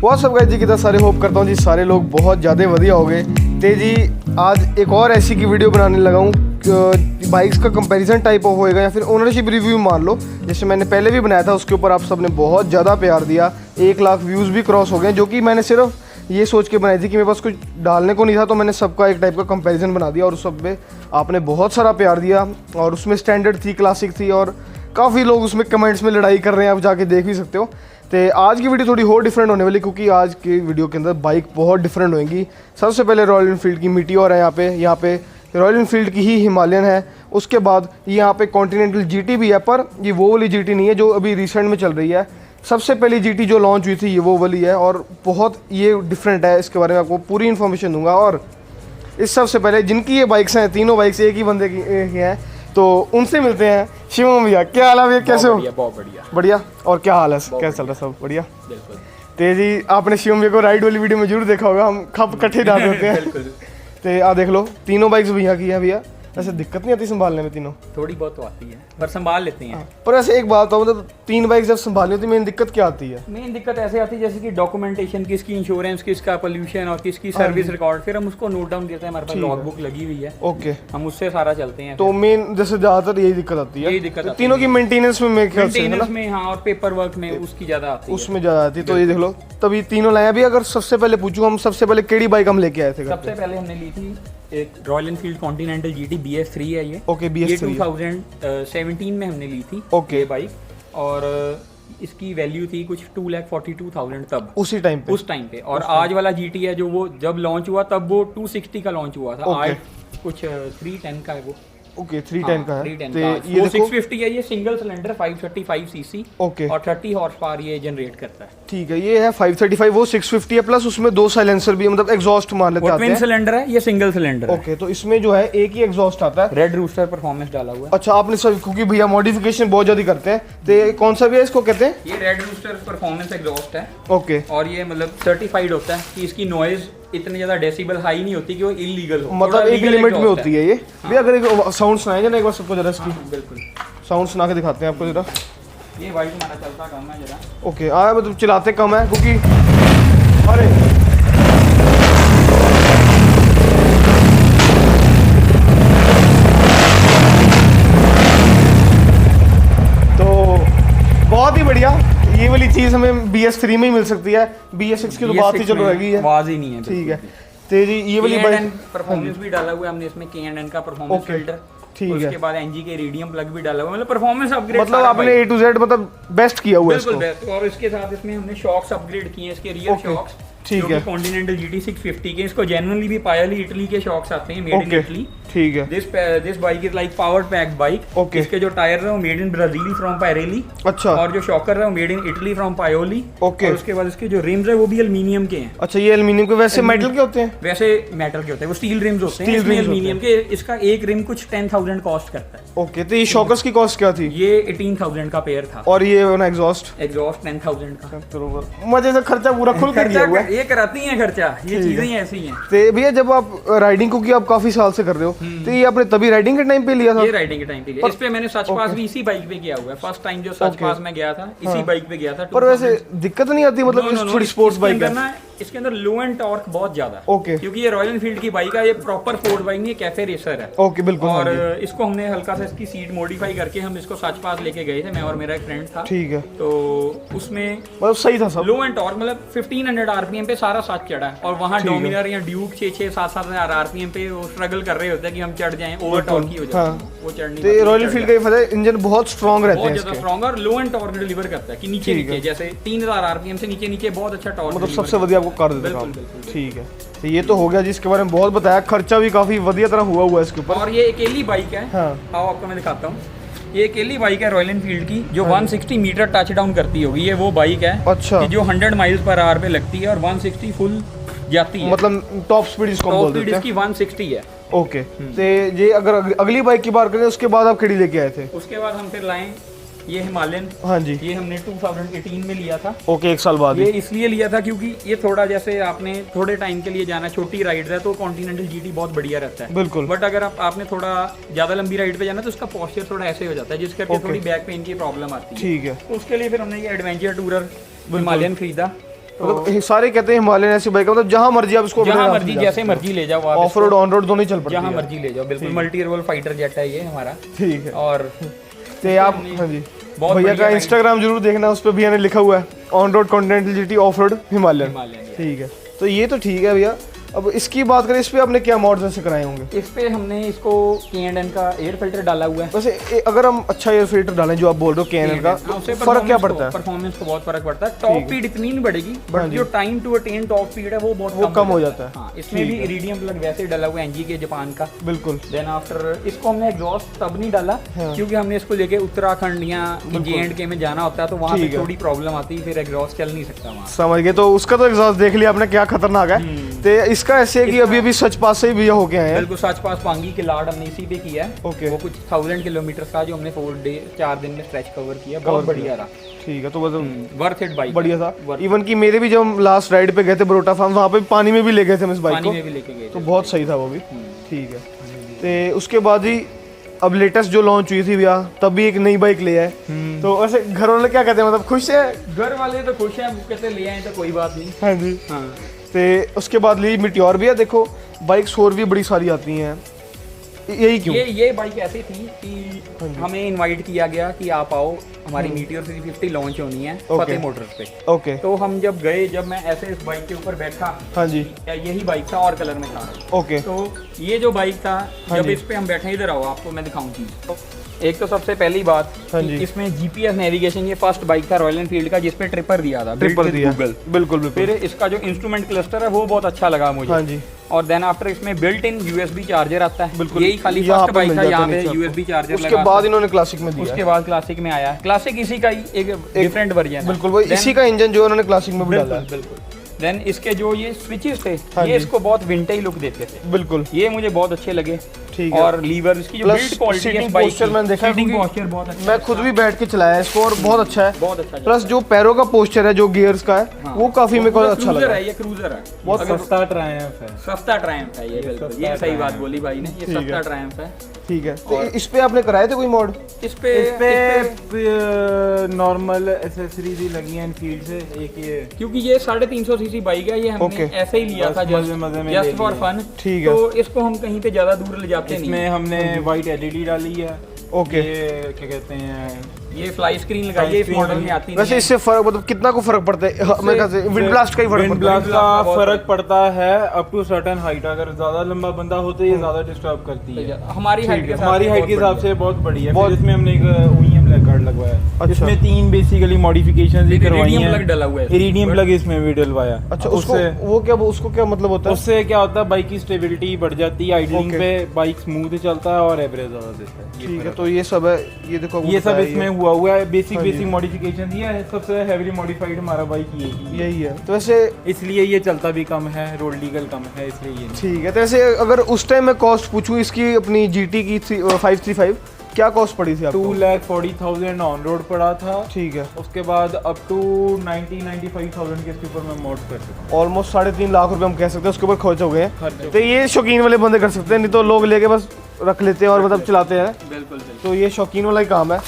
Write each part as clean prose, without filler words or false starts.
बहुत सब गाइस जी कितना सारे होप करता हूँ जी सारे लोग बहुत ज़्यादा बढ़िया हो गए। तो जी आज एक और ऐसी की वीडियो बनाने लगा हूँ बाइक्स का कंपैरिजन टाइप ऑफ होएगा या फिर ओनरशिप रिव्यू मान लो, जैसे मैंने पहले भी बनाया था। उसके ऊपर आप सब ने बहुत ज़्यादा प्यार दिया, 1 लाख व्यूज़ भी क्रॉस हो गए, जो कि मैंने सिर्फ ये सोच के बनाई थी कि मेरे पास कुछ डालने को नहीं था, तो मैंने सबका एक टाइप का कंपैरिजन बना दिया और उस सब पे आपने बहुत सारा प्यार दिया। और उसमें स्टैंडर्ड थी, क्लासिक थी और काफ़ी लोग उसमें कमेंट्स में लड़ाई कर रहे हैं, आप जाके देख भी सकते हो। तो आज की वीडियो थोड़ी और डिफरेंट होने वाली, क्योंकि आज की वीडियो के अंदर बाइक बहुत डिफरेंट होएंगी। सबसे पहले रॉयल एनफील्ड की मीटियोर है, यहाँ पे रॉयल एनफील्ड की ही हिमालयन है। उसके बाद यहाँ पे कॉन्टिनेंटल जीटी भी है, पर ये वो वाली जीटी नहीं है जो अभी रिसेंट में चल रही है। सबसे पहली जीटी जो लॉन्च हुई थी ये वो वाली है और बहुत ये डिफरेंट है। इसके बारे में आपको पूरी इन्फॉर्मेशन दूंगा। और इस सबसे पहले जिनकी ये बाइक्स हैं, तीनों बाइक्स एक ही बंदे की हैं, तो उनसे मिलते हैं। शिवम भैया, क्या हाल है भैया, कैसे हो? बहुत बढ़िया बढ़िया। और क्या हाल है, कैसा चल रहा है? सब बढ़िया। बिल्कुल। तेजी आपने शिवम भैया को राइड वाली वीडियो में जरूर देखा होगा, हम खप इकट्ठे डाल देते हैं। बिल्कुल। तो आ देख लो, तीनों बाइक्स भैया की हैं भैया। वैसे दिक्कत नहीं आती संभालने में तीनों? थोड़ी बहुत तो आती है पर संभाल लेते हैं। पर वैसे एक बात हो, मतलब 3 बाइक जब संभालनी होती है मेन दिक्कत क्या आती है? मेन दिक्कत ऐसे आती है जैसे कि डॉक्यूमेंटेशन, किसकी इंश्योरेंस, किसका पोल्यूशन और किसकी सर्विस रिकॉर्ड, फिर हम उसको नोट डाउन करते हैं। हमारे पास लॉग बुक लगी हुई है, ओके, हम उससे सारा चलते हैं। तो मेन जैसे ज्यादातर यही दिक्कत आती है। यही दिक्कत आती तीनों की मेंटेनेंस में मेरे ख्याल से है ना, में हाँ, और पेपर वर्क में उसकी ज्यादा आती है, उसमें ज्यादा आती है। तो ये देख लो, तभी तीनों लाए। अभी अगर सबसे पहले पूछूं, हम सबसे पहले केड़ी बाइक हम लेके आए थे? सबसे पहले हमने ली थी एक royal Enfield continental GT BS3 है ये। ओके, BS3 ये 2017 में हमने ली थी ओके ये बाइक, और इसकी वैल्यू थी कुछ 2,42,000 तब उसी टाइम पे, उस टाइम पे। और आज वाला GT है जो वो जब लॉन्च हुआ तब वो 260 का लॉन्च हुआ था। आज कुछ 310 का है वो। ओके, 310 का है। 310 तो का ये वो देखो 650 है, ये सिंगल सिलेंडर 535 सीसी ओके, और 30 हॉर्स पावर ये जनरेट करता है। ठीक है। ये है 535, वो 650 है, प्लस उसमें 2 साइलेंसर भी, मतलब एग्जॉस्ट मान लेते वो आते ट्विन हैं। सिलेंडर है, ये सिंगल सिलेंडर है। ओके, तो इसमें जो है एक ही एग्जॉस्ट आता है। रेड रूस्टर परफॉर्मेंस डाला हुआ है। अच्छा, आपने सब, क्योंकि भैया मॉडिफिकेशन बहुत ज्यादा करते हैं, तो ये कौन सा भी है, इसको कहते हैं? ये रेड रूस्टर परफॉर्मेंस एग्जॉस्ट है। ओके, और ये मतलब सर्टिफाइड होता है कि इसकी नॉइज इतनी ज्यादा डेसिबल हाई नहीं होती कि वो इलीगल हो, मतलब एक लिमिट में होती है ये। भैया अगर एक साउंड सुनाए ना एक बार सबको जरा, इसकी बिल्कुल साउंड सुना के दिखाते हैं आपको जरा। ये बाइक हमारा चलता कम है जरा। ओके, मतलब चलाते कम है क्योंकि अरे तो बहुत ही बढ़िया। ये वाली चीज़ हमें BS3 में ही मिल सकती है, BS6 की तो बात ही चलो रहेगी है। आवाज ही नहीं है। ठीक है, तो जी ये वाली बाइक परफॉर्मेंस भी डाला हुआ है हमने इसमें, K&N का परफॉर्मेंस फिल्टर। ठीक है, उसके बाद NG के रेडियम प्लग भी डाला हुआ है, मतलब परफॉर्मेंस अपग्रेड, मतलब आपने A to Z मतलब बेस्ट किया हुआ है इसको। बिल्कुल बेस्ट। और इसके साथ इसमें हमने शॉक्स अपग्रेड किए हैं, इसके रियर शॉक्स। ठीक है, कॉन्टिनेंटल GT 650 के, इसको जेन्युइनली भी पायली इटली के शॉक्स आते हैं, मेड इन इटली। ठीक है। This bike is like powered pack bike. Okay, इसके जो टायर है वो मेड इन ब्राजील फ्रॉम पायरेली। अच्छा, और जो शॉकर है वो made in Italy from Payyoli. Okay, और उसके बाद इसके जो रिम्स है वो भी एल्युमिनियम के हैं। अच्छा, ये एल्युमिनियम के, वैसे मेटल के होते हैं? वैसे मेटल के होते हैं, वो स्टील रिम्स होते हैं, इसमें एल्युमिनियम के। इसका एक रिम कुछ 10,000 कॉस्ट करता है। ओके, तो ये शॉकर्स की कॉस्ट क्या थी? ये 18,000 का पेयर था। और ये ना एग्जॉस्ट 10,000 का। मजे से खर्चा पूरा खुल कर दिया हुआ है। ये कराती हैं खर्चा, ये चीजें ऐसी हैं। तो भैया जब आप राइडिंग को की आप काफी साल से कर रहे हो, तो ये आपने तभी राइडिंग के टाइम पे लिया था? ये राइडिंग के टाइम पे लिया। इस पे मैंने सच पास भी इसी बाइक पे किया हुआ है। फर्स्ट टाइम जो सच पास में गया था इसी बाइक पे गया था। पर वैसे दिक्कत नहीं आती, मतलब थोड़ी स्पोर्ट्स बाइक है ना, इसके अंदर लो एंड टॉर्क बहुत ज्यादा है। ओके, क्योंकि ये रॉयल एनफील्ड की बाइक है, ये प्रॉपर स्पोर्ट बाइक नहीं, कैफे रेसर है। ओके, बिल्कुल। और इसको हमने हल्का सा इसकी सीट मॉडिफाई करके हम इसको सच पास लेके गए थे, मैं और मेरा एक फ्रेंड था। ठीक है, तो उसमें मतलब सही था सब। लो एंड टॉर्क मतलब 1500 RPM पे सारा साथ चढ़ा है। और वहाँ डोमिनर या ड्यूक 6-7 हजार RPM पे वो स्ट्रगल कर रहे होते हैं कि हम चढ़ जाएं, ओवर टॉर्क की हो जाती है वो चढ़ने। तो रॉयल एनफील्ड का ये फायदा है, इंजन बहुत स्ट्रांग रहते हैं, बहुत ज्यादा स्ट्रांग और लो एंड टॉर्क डिलीवर करता है कि नीचे नीचे जैसे 3000 RPM से नीचे बहुत अच्छा टॉर्क, मतलब सबसे बढ़िया आपको कर देता है। बिल्कुल। ठीक है, तो ये तो हो गया जिसके बारे में बहुत बताया। खर्चा भी काफी बढ़िया तरह हुआ है इसके ऊपर। और ये अकेली बाइक है। हाँ, आओ आपको मैं दिखाता हूँ। ये अकेली बाइक है रॉयल एनफील्ड की जो 160 मीटर टच डाउन करती होगी। ये वो बाइक है अच्छा, कि जो 100 माइल्स पर आवर पे लगती है और 160 फुल जाती है, मतलब टॉप स्पीड इसको बोल देते हैं। इसकी 160 है। ओके, तो ये अगर अगली बाइक की बात करें उसके बाद आप खड़ी लेके आए थे? उसके बाद हम फिर लाए ये हिमालयन। हाँ जी, ये हमने 2018 में लिया था। ओके, 1 साल बाद। ये इसलिए लिया था क्योंकि ये थोड़ा जैसे आपने थोड़े टाइम के लिए जाना, छोटी राइड है तो कॉन्टिनेंटल GT बहुत बढ़िया रहता है। बिल्कुल। बट अगर आपने थोड़ा ज्यादा लंबी राइड पे जाना तो उसका पोस्चर थोड़ा ऐसे हो जाता है, जिस करके थोड़ी बैक पेन की प्रॉब्लम आती है। ठीक है, तो उसके लिए फिर हमने ये एडवेंचर टूरर हिमालयन खरीदा। मतलब सारे कहते हैं हिमालयन ऐसी बाइक मतलब जहाँ मर्जी आप इसको जहाँ मर्जी जैसे मर्जी ले जाओ आप, ऑफ रोड ऑन रोड दोनों ही चल पड़ती है, जहाँ मर्जी ले जाओ। बिल्कुल मल्टी रोल फाइटर जेट है ये हमारा। ठीक है। और तो आप हाँ जी भैया का इंस्टाग्राम जरूर देखना, उस पर भैया ने लिखा हुआ है on road continental GT of road Himalayan. ठीक है, तो ये तो ठीक है भैया। अब इसकी बात करें, इस पे आपने क्या मॉड्स ऐसे कराए होंगे? इस पे हमने इसको K&N का एयर फिल्टर डाला हुआ है। वैसे अगर हम अच्छा एयर फिल्टर डालें जो आप बोल रहे हो K&N का, तो फर्क क्या पड़ता है? परफॉर्मेंस को बहुत फर्क पड़ता है। टॉप स्पीड इतनी नहीं बढ़ेगी, बट जो time to attain top speed है वो बहुत कम हो जाता है। हाँ, इसमें भी इरिडियम प्लग वैसे डाला हुआ है एनजी के जापान का। बिल्कुल। देन आफ्टर इसको हमने एग्जॉस्ट तब नहीं डाला क्योंकि हमने इसको लेके उत्तराखंड या J&K में जाना होता है, तो वहाँ पे थोड़ी प्रॉब्लम आती है, फिर एग्जॉस्ट चल नहीं सकता वहाँ। समझ गए। तो उसका तो एग्जॉस्ट देख लिया आपने क्या खतरनाक है। तो इसका ऐसे है कि अभी सच पास से ही भैया होके आए हैं। बिल्कुल सच पास पांगी के लाड हमने इसी पे किया है। ओके। वो कुछ 1000 किलोमीटर का जो हमने 4 दिन में स्ट्रेच कवर किया, बहुत बढ़िया रहा। ठीक है, तो मतलब वर्थ इट बाइक, बढ़िया था। इवन कि मेरे भी जब हम लास्ट राइड पे गए थे बरोटा फार्म, वहाँ पे पानी में भी ले गए थे हम इस बाइक को, पानी में भी लेके गए तो बहुत सही था वो भी। ठीक है। तो उसके बाद ही अब लेटेस्ट जो लॉन्च हुई थी भैया, तब भी एक नई बाइक ले आए, तो वैसे घर वाले क्या कहते हैं, मतलब खुश है? घर वाले तो खुश हैं, कहते ले आए तो कोई बात नहीं। हाँ जी। हाँ। तो उसके बाद ली मिट्योर भी है। देखो बाइक्स और भी बड़ी सारी आती हैं, यही क्यों? ये बाइक ऐसी थी कि हमें इनवाइट किया गया कि आप आओ, हमारी मीटियोर 350 लॉन्च होनी है फतेह मोटर्स पे। ओके। तो हम जब गए, जब मैं ऐसे इस बाइक के ऊपर बैठा, हाँ जी, यही बाइक था और कलर में था। ओके। तो ये जो बाइक था, जब इस पे हम बैठे, इधर आओ आपको मैं दिखाऊं चीज। एक तो सबसे पहली बात, इसमें जीपीएस नेविगेशन, ये फर्स्ट बाइक था रॉयल एनफील्ड का जिसपे ट्रिपर दिया था, ट्रिपर दिया। गूगल। बिल्कुल। फिर इसका जो इंस्ट्रूमेंट क्लस्टर है वो बहुत अच्छा लगा मुझे। हाँ जी। और देन आफ्टर इसमें बिल्ट इन यूएसबी चार्जर आता है। बिल्कुल। यही खाली फर्स्ट बाइक था यहाँ पे यूएसबी चार्जर लगा। उसके बाद इन्होंने क्लासिक में दिया। उसके बाद क्लासिक में आया। क्लासिक इसी का ही एक डिफरेंट वर्जन है। बिल्कुल, वो इसी का इंजन जो उन्होंने क्लासिक में भी डाला है। बिल्कुल। देन इसके जो ये स्विचेस थे, ये इसको बहुत विंटेज लुक देते थे। बिल्कुल, ये मुझे बहुत अच्छे लगे। ठीक है। और लीवर, इसकी जो बिल्ड क्वालिटी है, सीटिंग पोस्चर मैंने देखा है, सीटिंग पोस्चर बहुत अच्छा। मैं खुद भी बैठ के चलाया इसको और बहुत अच्छा है। बहुत अच्छा। प्लस जो पैरों का पोस्चर है, जो गियर्स का है, वो काफी मेरे को अच्छा लगा। ये क्रूजर है, बहुत सस्ता ट्रायम्फ है। सस्ता ट्रायम्फ है ये। बिल्कुल, ये सही बात बोली भाई ने, ये सस्ता ट्रायम्फ है। ठीक है। तो इस पे आपने कराए थे कोई मॉड? इस पे नॉर्मल एसेसरीज ही लगी हैं एनफील्ड से। एक ये क्योंकि ये 350 सीसी बाइक है, ये हमने ऐसे ही लिया था जस्ट फॉर फन। ठीक है। तो इसको हम कहीं पे ज्यादा दूर ले जाते नहीं। इसमें हमने वाइट एलईडी डाली है। ओके। ये क्या कहते हैं, ये फ्लाई स्क्रीन लगाई है, इस मॉडल में आती वैसे इससे फर्क मतलब कितना को फर्क पड़ता है? मेरे ख्याल से विंड ब्लास्ट का ही फर्क विंड पड़ता है। ब्लास्ट का फर्क पड़ता है अप टू सर्टेन हाइट। अगर ज्यादा लंबा बंदा हो तो ये ज्यादा डिस्टर्ब करती है। हमारी हाइट के हिसाब से बहुत बड़ी है। फिर इसमें हमने एक ओईएम ब्लैक कार्ड लगवाया है। इसमें 3 बेसिकली मॉडिफिकेशंस भी करवाई हैं। प्लग डला हुआ है, इरिडियम प्लग इसमें भी डलवाया। अच्छा, उसको क्या मतलब होता है? उससे क्या होता है, बाइक की स्टेबिलिटी बढ़ जाती है, आइडलिंग पे बाइक स्मूथ चलता है और एवरेज ज्यादा देता है। ठीक है, तो ये सब है, ये देखो ये सब इसमें हुआ है। बेसिक मॉडिफिकेशन दिया है। सबसे हेवीली मॉडिफाइड हमारा बाइक यही है। तो वैसे इसलिए ये चलता भी कम है, रोड लीगल कम है, इसलिए ये। ठीक है। तो ऐसे अगर उस टाइम मैं कॉस्ट पूछूं इसकी, अपनी जीटी की 535 क्या कॉस्ट पड़ी थी आपको? 2,40,000 ऑन रोड पड़ा था। ठीक है। उसके बाद अप टू 90-95,000 के इसके ऊपर मैं मोड कर चुका हूं। ऑलमोस्ट 3.5 लाख रुपए हम कह सकते हैं उसके ऊपर खर्च हो गए हैं। खर्च हो तो ये शौकीन वाले बंदे कर सकते हैं, नहीं तो लोग लेके बस रख लेते हैं और मतलब चलाते हैं। बिल्कुल। तो ये शौकीन वाला ही काम है।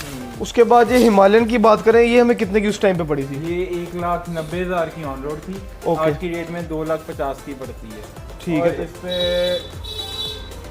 उसके बाद ये हिमालयन की बात करें, ये हमें कितने की उस टाइम पे पड़ी थी? ये 1,90,000 की ऑन रोड थी। आज की डेट में 2,50,000 की पड़ती है। ठीक है।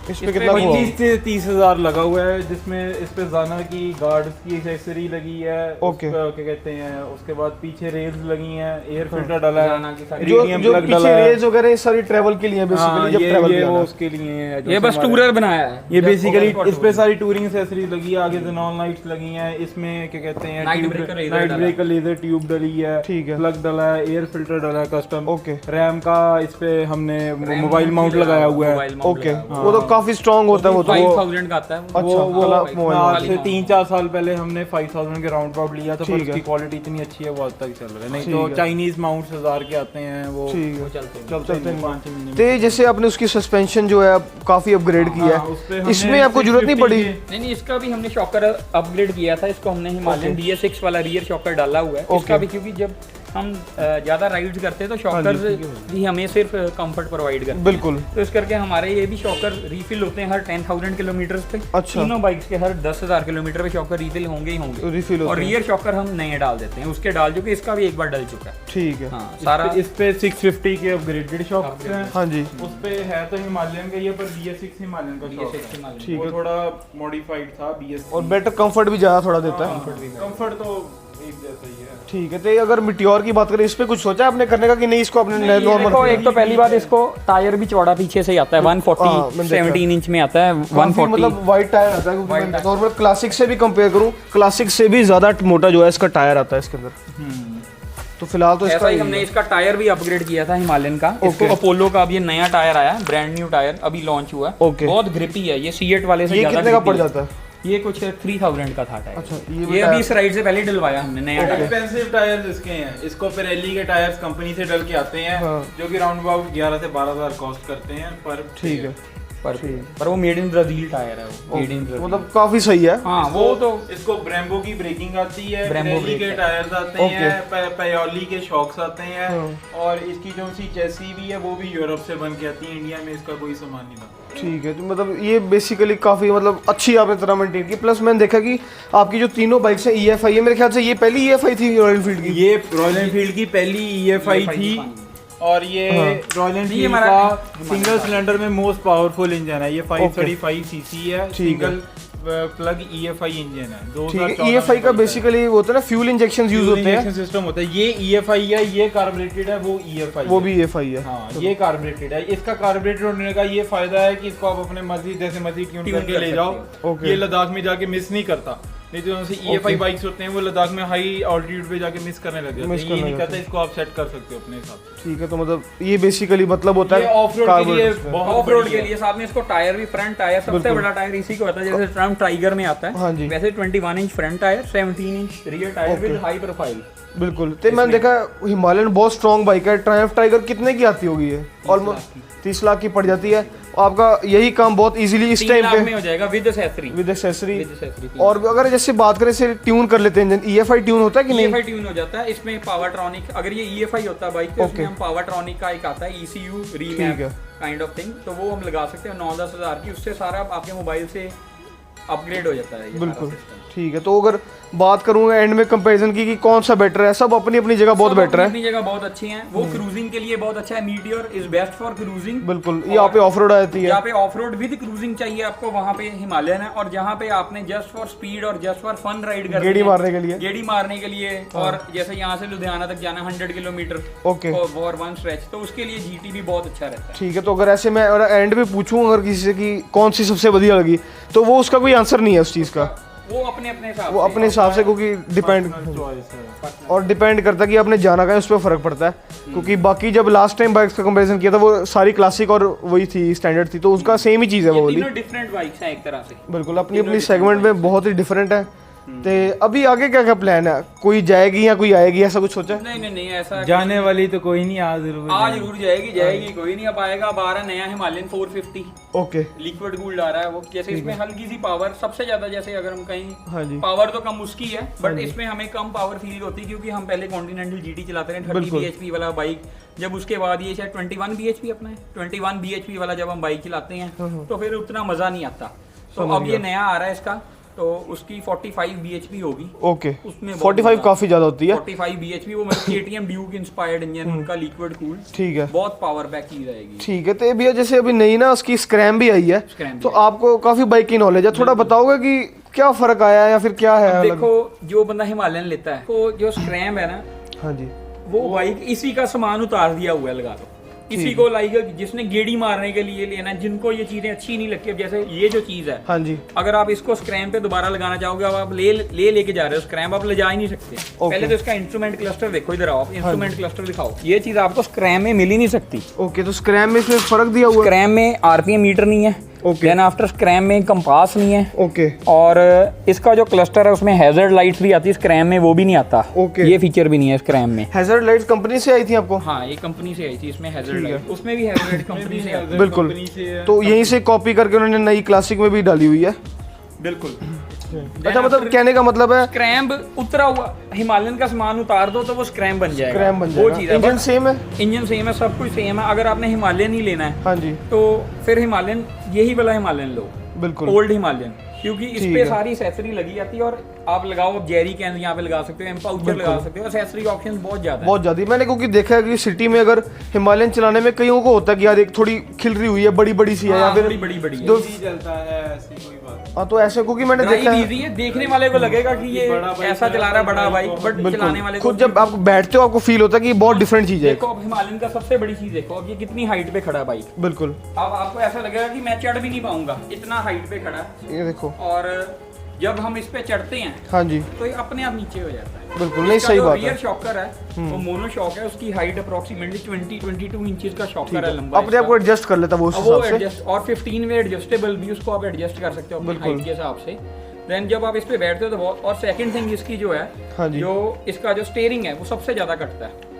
इस पे कितना हुआ? 25 से 30,000 लगा हुआ है, जिसमें इस पे जाना की गार्ड्स की एक्सेसरी लगी है। ओके। क्या कहते हैं, उसके बाद पीछे रेल्स लगी हैं, एयर फिल्टर डाला है, जो पीछे रेल्स वगैरह ये सारी ट्रैवल के लिए बेसिकली, जब ट्रैवल ये वो उसके लिए है। ये बस टूरर बनाया है। ये बेसिकली इस पे सारी टूरिंग एक्सेसरीज लगी है। आगे जेनॉन लाइट्स लगी हैं। इसमें क्या कहते हैं, नाइट ब्रेकर लेजर ट्यूब डली है। ठीक है। प्लग डला है, एयर फिल्टर डला है कस्टम। ओके। रैम का इस पे हमने मोबाइल माउंट लगाया हुआ है। ओके। वो तो काफी स्ट्रॉन्ग होता है। वो तो 5,000 का आता है। वो आज से 3-4 साल पहले हमने 5,000 के राउंड अबाउट लिया था, पर उसकी क्वालिटी इतनी अच्छी है वो आज तक चल रहा है। नहीं तो चाइनीज माउंट्स 1000 के आते हैं, वो चलते हैं 5 महीने। तो जैसे आपने उसकी सस्पेंशन जो है काफी अपग्रेड की है, इसमें आपको जरूरत नहीं पड़ी? नहीं, इसका भी हमने शॉकर अपग्रेड किया था। इसको हमने हिमालयन BS6 वाला रियर शॉकर डाला हुआ है इसका भी, क्योंकि जब हम ज़्यादा राइड्स करते हैं तो शॉकर्स भी हमें सिर्फ कंफर्ट प्रोवाइड करते हैं। बिल्कुल। तो इस करके हमारे ये भी शॉकर रीफिल होते हैं हर 10,000 किलोमीटर पे। अच्छा। तीनों बाइक्स के हर 10,000 किलोमीटर पे शॉकर रीफिल होंगे ही होंगे। रिफिल होते और रियर शॉकर हम नए डाल देते हैं, उसके डाल चुके, इसका भी एक बार डल चुका है। ठीक है। हाँ सारा इस पे 650 के अपग्रेडेड शॉक्स हैं। हाँ जी। उस पे है तो हिमालयन का, ये पर BS6 हिमालयन का शॉक है। ठीक वो है। थोड़ा मॉडिफाइड था BS6 और बेटर कंफर्ट भी ज़्यादा थोड़ा देता है। कंफर्ट तो एक जैसा ही है। ठीक है। तो अगर मिट्योर की बात करें, इस पे कुछ सोचा आपने करने का कि नहीं, इसको अपने नॉर्मल? देखो एक तो पहली बात, इसको टायर भी चौड़ा पीछे से ही आता है, 140 17 इंच में आता है, 140 मतलब वाइड टायर आता है, क्योंकि मैं नॉर्मल क्लासिक से भी कंपेयर करूं, क्लासिक से भी ज़्यादा मोटा जो है इसका टायर आता है इसके अंदर। तो फिलहाल तो ऐसा इसका ही हमने इसका टायर भी अपग्रेड किया था हिमालयन का। इसको अपोलो का अब ये नया टायर आया, ब्रांड न्यू टायर अभी लॉन्च हुआ है। ओके। बहुत ग्रिपी है ये, सीएट वाले से ये ज्यादा कितने का grippy पड़ है। जाता है? ये कुछ 3000 का था टायर। अच्छा, ये अभी इस राइड से पहले डलवाया हमने नया टायर। एक्सपेंसिव टायर्स इसके हैं। इसको पिरेली के टायर्स कंपनी से डल के आते हैं, जो कि राउंड अबाउट 11 से 12,000 कॉस्ट करते हैं पर। ठीक है। पर वो मेड इन ब्राजील टायर है, वो मेड इन ब्राजील, मतलब काफ़ी सही है। हाँ वो तो इसको ब्रेम्बो की ब्रेकिंग आती है, Brembo पिरेली के brake टायर्स आते हैं, पायोली के शॉक्स आते हैं, और इसकी जो सी चेसी भी है वो भी यूरोप से बन के आती है, इंडिया में इसका कोई सामान नहीं बनता। ठीक है। तो मतलब ये बेसिकली काफ़ी मतलब अच्छी आपने तरह मेंटेन की। प्लस मैंने देखा कि आपकी जो तीनों बाइक्स हैं EFI है, मेरे ख्याल से ये पहली EFI थी रॉयल एनफील्ड की। ये रॉयल एनफील्ड की पहली EFI थी, और ये रॉयल एनफील्ड हमारा का सिंगल सिलेंडर में मोस्ट पावरफुल इंजन है। ये 535 सीसी है, सिंगल प्लग EFI इंजन है। ठीक है। EFI का बेसिकली वो होता है ना, फ्यूल इंजेक्शन यूज होते हैं। सिस्टम होता है। ये EFI है, ये कार्बोरेटेड है, वो EFI वो भी EFI है। हाँ, ये कार्बोरेटेड है। इसका कार्बोरेटेड होने का ये फायदा है कि इसको आप अपने मर्जी जैसे मर्जी ट्यून करके ले जाओ। ये लद्दाख में जाके मिस नहीं करता। नहीं तो जैसे EFI बाइक्स होते हैं वो लद्दाख में हाई ऑल्टीट्यूड पे जाके मिस करने लग जाते हैं। ये नहीं करता, इसको आप सेट कर सकते हो अपने हिसाब से। ठीक है। तो मतलब ये बेसिकली मतलब होता है ऑफ रोड के लिए, ऑफ रोड के लिए। साथ में इसको टायर भी, फ्रंट टायर सबसे बड़ा टायर इसी को होता है, जैसे ट्रम्प टाइगर में आता है। हाँ जी। वैसे 21 inch front tyre, 17 inch rear tyre with high profile. बिल्कुल। तो मैंने देखा हिमालयन बहुत स्ट्रॉन्ग बाइक है। ट्रायम्फ टाइगर कितने की आती होगी ये? ऑलमोस्ट 30 लाख की पड़ जाती है। आपका यही काम बहुत इजीली इस टाइम पे में हो जाएगा विद एक्सेसरी। With accessory. और अगर जैसे बात करें से ट्यून कर लेते हैं इंजन, EFI ट्यून होता है कि नहीं? EFI ट्यून हो जाता है इसमें। पावरट्रॉनिक, अगर ये EFI होता है बाइक तो इसमें हम पावरट्रॉनिक का एक आता है ECU remap kind of thing, तो वो हम लगा सकते हैं 9-10 हज़ार की। उससे सारा आपके मोबाइल से अपग्रेड हो जाता है ये। बिल्कुल। ठीक है। तो अगर बात करूंगा एंड में कंपैरिजन की कि कौन सा बेटर है, सब अपनी अपनी जगह बहुत बेटर है। अपनी जगह बहुत अच्छी हैं। वो क्रूजिंग के लिए बहुत अच्छा है। Meteor is best for cruising. बिल्कुल। यहाँ पे ऑफ रोड आती है, यहाँ पे ऑफ रोड विद क्रूजिंग चाहिए आपको, वहाँ पे हिमालयन है। और जहाँ पे आपने जस्ट फॉर स्पीड और जस्ट फॉर फन राइड करनी है, गेड़ी मारने के लिए, गेड़ी मारने के लिए, और जैसे यहाँ से लुधियाना तक जाना 100 kilometre okay for one stretch, तो उसके लिए GT भी बहुत अच्छा रहता है। ठीक है। तो अगर ऐसे मैं एंड में पूछूं अगर किसी से कि कौन सी सबसे बढ़िया लगी, तो वो उसका कोई आंसर नहीं है उस चीज़ का। वो अपने हिसाब वो अपने हिसाब से, क्योंकि डिपेंड और डिपेंड करता है कि आपने जाना कहाँ है, उस पर फर्क पड़ता है। क्योंकि बाकी जब लास्ट टाइम बाइक्स का कंपैरिजन किया था वो सारी क्लासिक और वही थी, स्टैंडर्ड थी, तो उसका सेम ही चीज़ है वो वाली। तीनों डिफरेंट बाइक्स हैं एक तरह से। बिल्कुल। अपनी अपनी सेगमेंट में बहुत ही डिफरेंट है। तो अभी आगे क्या क्या प्लान है? कोई जाएगी या कोई आएगी, ऐसा कुछ सोचा है? नहीं ऐसा जाने वाली तो कोई नहीं, आज जरूर जाएगी कोई नहीं। अब आएगा, अब आ रहा नया हिमालयन 450 ओके। लिक्विड कूल्ड आ रहा है वो। जैसे इसमें हल्की सी पावर सबसे ज्यादा, जैसे अगर हम कहीं, हाँ जी, पावर तो कम उसकी है, बट इसमें हमें कम पावर फील होती है क्योंकि हम पहले कॉन्टिनेंटल GT चलाते रहे 30 bhp वाला बाइक। जब उसके बाद ये शायद 21 bhp अपना है, 21 bhp वाला जब हम बाइक चलाते हैं तो फिर उतना मजा नहीं आता। तो अब ये नया आ रहा है इसका, तो उसकी 45 bhp होगी। ओके। उसमें 45 काफी ज्यादा होती है। 45 bhp वो मतलब KTM ड्यूक इंस्पायर्ड इंजन उनका लिक्विड कूल्ड। ठीक है। बहुत पावर बैक की रहेगी। ठीक है। तो ये भैया जैसे अभी नई ना उसकी स्क्रैम भी आई है, तो आपको काफी बाइक की नॉलेज है, थोड़ा बताओगे कि क्या फर्क आया है या फिर क्या है? देखो, जो बंदा हिमालयन लेता है तो जो स्क्रैम है ना, हाँ जी, वो बाइक इसी का सामान उतार दिया हुआ है, लगा दो किसी को, लाइक जिसने गेड़ी मारने के लिए लेना है, जिनको ये चीजें अच्छी नहीं लगती। अब जैसे ये जो चीज है, हाँ जी, अगर आप इसको स्क्रैम पे दोबारा लगाना चाहोगे, अब आप लेके जा रहे हो स्क्रैम, आप ले जा ही नहीं सकते। पहले तो इसका इंस्ट्रूमेंट क्लस्टर देखो, इधर आओ, इंस्ट्रूमेंट क्लस्टर दिखाओ। ये चीज आपको स्क्रैम में मिल ही नहीं सकती। ओके। तो स्क्रैम में इसमें फर्क दिया हुआ है? स्क्रैम में RPM मीटर नहीं है। ओके। देन आफ्टर स्क्रैम में कंपास नहीं है। ओके। और इसका जो क्लस्टर है उसमें हैजर्ड लाइट्स भी आती है, स्क्रैम में वो भी नहीं आता। ओके। ये फीचर भी नहीं है स्क्रैम में। हैजर्ड लाइट्स कंपनी से आई थी आपको? हाँ, ये कंपनी से आई थी, इसमें हैजर्ड लाइट, उसमें भी हैजर्ड लाइट कंपनी से आती है। बिल्कुल। तो यहीं से कॉपी करके उन्होंने नई क्लासिक में भी डाली हुई है। बिल्कुल। अच्छा मतलब कहने का मतलब है स्क्रैम्ब उतरा हुआ हिमालयन का सामान उतार दो तो वो स्क्रैम्ब बन जाएगा। क्रैम बन वो जाएगा। चीज़ है। इंजन सेम है? इंजन सेम है, सब कुछ सेम है। अगर आपने हिमालयन ही लेना है हाँ जी तो फिर हिमालयन, यही वाला हिमालयन लो, बिल्कुल ओल्ड हिमालयन, क्योंकि इस ठीक पे है। सारी एक्सेसरी लगी जाती है। और आप लगाओ, आप जेरी कैन यहाँ पे लगा सकते हो, एम्पाउचर लगा सकते हो, एक्सेसरी ऑप्शन बहुत ज्यादा है। बहुत ज़्यादा। मैंने क्योंकि देखा है कि सिटी में अगर हिमालयन चलाने में कईयों को होता है कि यार एक थोड़ी खिलरी हुई है, बड़ी बड़ी सी है, या हाँ, फिर बड़ी बड़ी बड़ी है। जो चलता है ऐसी कोई बात। हाँ तो ऐसे क्योंकि मैंने ड्राइव देखा है इजी है, देखने वाले को लगेगा कि ये बड़ा बाइक ऐसा चला रहा है बड़ा बाइक, बट बिल्कुल चलाने वाले को खुद जब आप बैठते हो आपको फील होता है कि बहुत डिफरेंट चीज़ है। देखो अब हिमालयन का सबसे बड़ी चीज देखो, अब ये कितनी हाइट पे खड़ा है बाइक। बिल्कुल अब आपको ऐसा लगेगा कि मैं चढ़ भी नहीं पाऊंगा, इतना हाइट पे खड़ा है। ये देखो। और जब हम इस पे चढ़ते हैं हाँ जी तो ये अपने आप नीचे हो जाता है। बिल्कुल, नहीं सही बात है। रियर शॉकर है वो मोनो शॉक है, उसकी हाइट अप्रोक्सीमेटली 20-22 इंचेस का शॉकर है लंबा। अपने आप को एडजस्ट कर लेता है वो उस अब वो हिसाब से। एडजस्ट, और 15 वे एडजस्टेबल भी उसको आप एडजस्ट कर सकते हो अपनी हाइट के हिसाब से। देन जब आप इस पे बैठते हो तो बहुत, और सेकंड थिंग इसकी जो है, हाँ जी। जो इसका जो स्टीयरिंग है वो सबसे ज्यादा कटता है।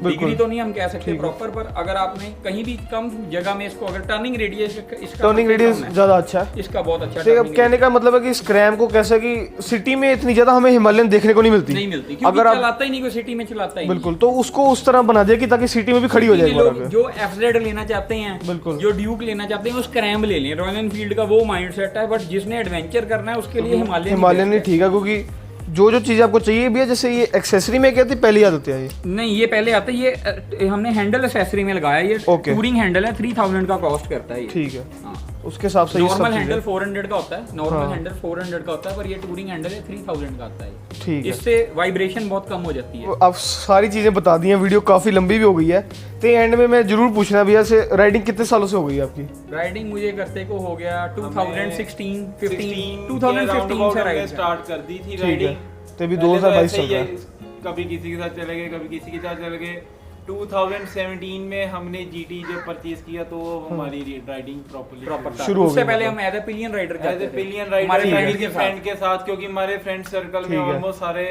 डिग्री तो नहीं हम कह सकते प्रॉपर, पर अगर आपने कहीं भी कम जगह में इसको, अगर टर्निंग रेडियस इसका टर्निंग रेडियस ज़्यादा अच्छा है। इसका बहुत अच्छा ठीक है, कहने का मतलब है कि स्क्रैम को कैसे कि सिटी में इतनी ज्यादा हमें हिमालयन देखने को नहीं मिलती, नहीं मिलती, क्योंकि अगर आप चलाता ही नहीं, कोई सिटी में चलाता ही बिल्कुल, तो उसको उस तरह बना दिया कि ताकि सिटी में भी खड़ी हो नहीं। जाए। लोग जो FZ लेना चाहते हैं, बिल्कुल। जो ड्यूक लेना चाहते हैं वो स्क्रैम ले लें, रॉयल एनफील्ड का वो माइंड सेट है। बट जिसने एडवेंचर करना है उसके लिए हिमालयन ही ठीक है, क्योंकि जो जो चीज़ आपको चाहिए भी है, जैसे ये एक्सेसरी में क्या थी पहली आदत है ये नहीं, ये पहले आता है। ये हमने हैंडल एक्सेसरी में लगाया, ये Okay. टूरिंग हैंडल है, 3000 का कॉस्ट करता है ये। ठीक है, हाँ। उसके हिसाब से ये सब नॉर्मल चीज़ें- हैंडल 400 का होता है, नॉर्मल हाँ। हैंडल 400 का होता है, पर ये टूरिंग हैंडल है 3000 का आता है। ठीक है। इससे वाइब्रेशन बहुत कम हो जाती है। अब सारी चीज़ें बता दी हैं, वीडियो काफ़ी लंबी भी हो गई है, तो एंड में मैं जरूर पूछना भैया से, राइडिंग कितने सालों से हो गई है आपकी? राइडिंग मुझे करते को हो गया 2016 15 2015 2015 से राइड स्टार्ट कर दी थी ठीक है, राइडिंग। तो अभी पहले 2022 ऐसे चल ही रहा है, है। कभी किसी के साथ चले गए, कभी किसी के साथ चले गए। 2017 में हमने GT जब परचेज किया तो हमारी राइडिंग प्रॉपर्ली प्रॉपर शुरू हो उससे गई पहले मतलब। हम as a pillion rider as a pillion हमारे राइडर राइडर के फ्रेंड के साथ, क्योंकि हमारे फ्रेंड सर्कल में ठीक है। ऑलमोस्ट सारे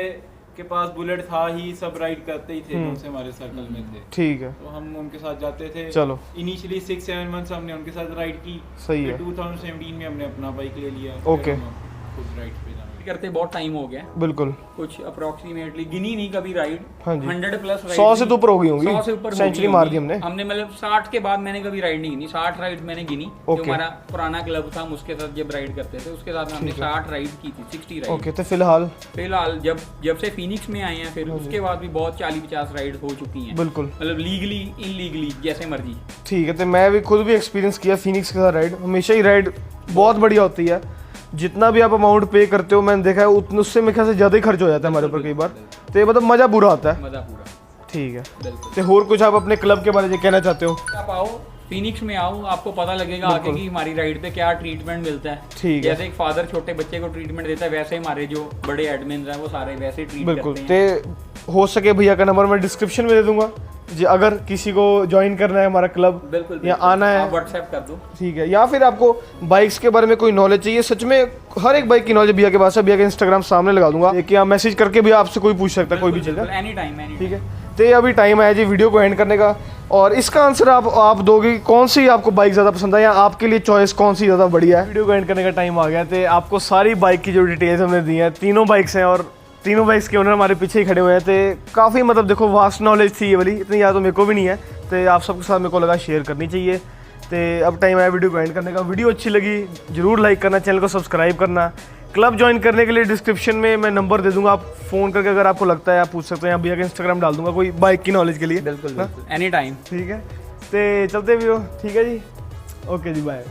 के पास बुलेट था ही, सब राइड करते ही थे, जो से हमारे सर्कल में थे। ठीक है, तो हम उनके साथ जाते थे। चलो। इनिशियली 6-7 मंथ्स हमने उनके साथ राइड की। सही है। 2017 में हमने अपना बाइक ले लिया। ओके। फिर हम खुद राइड पे जाना। करते बहुत टाइम हो गया, बिल्कुल कुछ अप्रोक्सीमेटली गिनी नहीं कभी राइड। हाँ जी। 100 प्लस 100 से तो ऊपर हो गई होंगी, 100 से ऊपर सेंचुरी मार दी हमने। मतलब 60 के बाद मैंने कभी राइड नहीं गिनी, 60 राइड मैंने गिनी। जो ओके। हमारा पुराना क्लब था, हम उसके साथ जब राइड करते थे, उसके साथ हमने 60 राइड की थी, 60 राइड। ओके, तो फिलहाल फिलहाल जब से फिनिक्स में आए हैं, फिर उसके बाद भी बहुत 40-50 राइड हो चुकी हैं, बिल्कुल मतलब लीगली इनलीगली जैसे मर्जी। ठीक है, तो मैं भी खुद भी एक्सपीरियंस किया फिनिक्स के साथ राइड। हमेशा ही राइड बहुत बढ़िया होती है, जितना भी आप अमाउंट पे करते हो मैंने देखा है उतने उससे मेरे ख्याल से ज़्यादा ही खर्च हो जाता है हमारे ऊपर कई बार, तो ये मतलब मज़ा पूरा आता है। मजा पूरा। ठीक है, बिल्कुल। तो और कुछ आप अपने क्लब के बारे में कहना चाहते हो? आप आओ फिनिक्स में आओ, आपको पता लगेगा आगे कि हमारी राइड पे क्या ट्रीटमेंट मिलता है। ठीक है। जैसे एक फादर छोटे बच्चे को ट्रीटमेंट देता है, वैसे हमारे जो बड़े एडमिन हैं वो सारे वैसे ट्रीट बिल्कुल, करते हैं। तो हो सके भैया का नंबर मैं डिस्क्रिप्शन में दे दूंगा, जी अगर किसी को ज्वाइन करना है हमारा क्लब बिल्कुल या आना है, व्हाट्सएप कर दो। ठीक है, या फिर आपको बाइक्स के बारे में कोई नॉलेज चाहिए, सच में हर एक बाइक की नॉलेज भैया के पास है। भैया का इंस्टाग्राम सामने लगा दूंगा, कि आप मैसेज करके भी आपसे कोई पूछ सकता है कोई भी चीज़ है। एनी टाइम ठीक है, तो ये अभी टाइम आया जी वीडियो को एंड करने का, और इसका आंसर आप दोगे कौन सी आपको बाइक ज़्यादा पसंद है, या आपके लिए चॉइस कौन सी ज़्यादा बढ़िया है। वीडियो को एंड करने का टाइम आ गया, तो आपको सारी बाइक की जो डिटेल्स हमने दी हैं, तीनों बाइक्स हैं और तीनों बाइक्स के ओनर हमारे पीछे ही खड़े हुए हैं, तो काफ़ी मतलब देखो वास्ट नॉलेज थी ये वाली, इतनी याद तो मेरे को भी नहीं है, तो आप सबके साथ मेरे को लगा शेयर करनी चाहिए। तो अब टाइम आया वीडियो को एंड करने का। वीडियो अच्छी लगी जरूर लाइक करना, चैनल को सब्सक्राइब करना। क्लब ज्वाइन करने के लिए डिस्क्रिप्शन में मैं नंबर दे दूंगा, आप फ़ोन करके अगर आपको लगता है आप पूछ सकते हैं, या भैया का इंस्टाग्राम डाल दूंगा कोई बाइक की नॉलेज के लिए। बिल्कुल एनी टाइम। ठीक है, तो चलते भी हो, ठीक है जी, ओके जी, बाय।